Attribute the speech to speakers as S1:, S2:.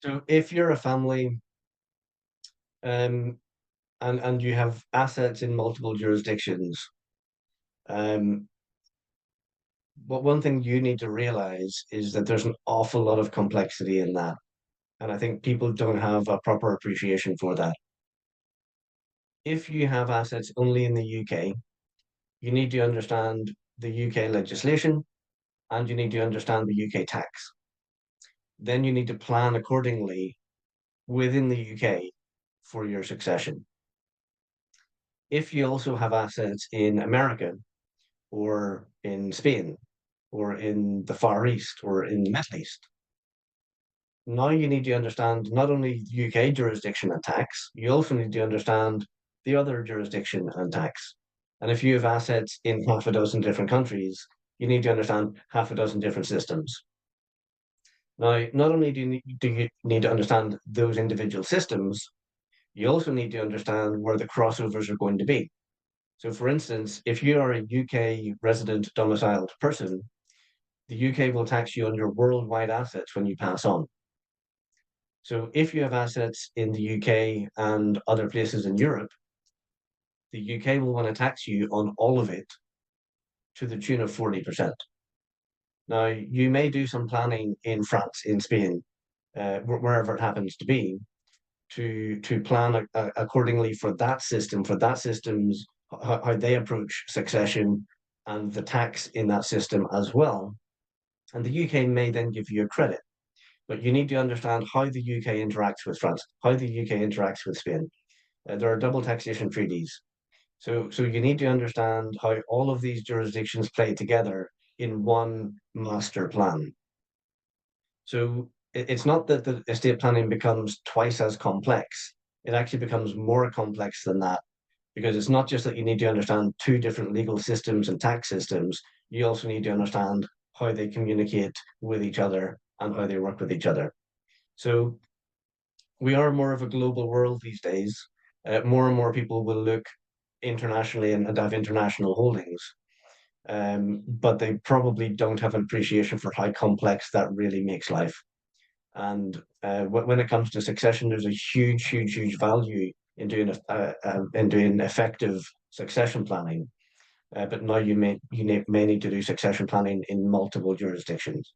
S1: So if you're a family, um, and you have assets in multiple jurisdictions, um, but one thing you need to realize is that there's an awful lot of complexity in that. And I think people don't have a proper appreciation for that. If you have assets only in the UK, you need to understand the UK legislation and you need to understand the UK tax. Then you need to plan accordingly within the UK for your succession. If you also have assets in America or in Spain or in the Far East or in the Middle East, now you need to understand not only UK jurisdiction and tax, you also need to understand the other jurisdiction and tax. And if you have assets in half a dozen different countries, you need to understand half a dozen different systems. Now, not only do you need to understand those individual systems, you also need to understand where the crossovers are going to be. So, for instance, if you are a UK resident domiciled person, the UK will tax you on your worldwide assets when you pass on. So, if you have assets in the UK and other places in Europe, the UK will want to tax you on all of it to the tune of 40%. Now, you may do some planning in France, in Spain, wherever it happens to be, to plan accordingly for that system's how they approach succession and the tax in that system as well. And the UK may then give you a credit, but you need to understand how the UK interacts with France, how the UK interacts with Spain. There are double taxation treaties. So you need to understand how all of these jurisdictions play together in one master plan. So it's not that the estate planning becomes twice as complex. It actually becomes more complex than that because it's not just that you need to understand two different legal systems and tax systems. You also need to understand how they communicate with each other and how they work with each other. So we are more of a global world these days. More and more people will look internationally and have international holdings, but they probably don't have an appreciation for how complex that really makes life. And when it comes to succession, there's a huge, huge, huge value in doing effective succession planning. But now you may need to do succession planning in multiple jurisdictions.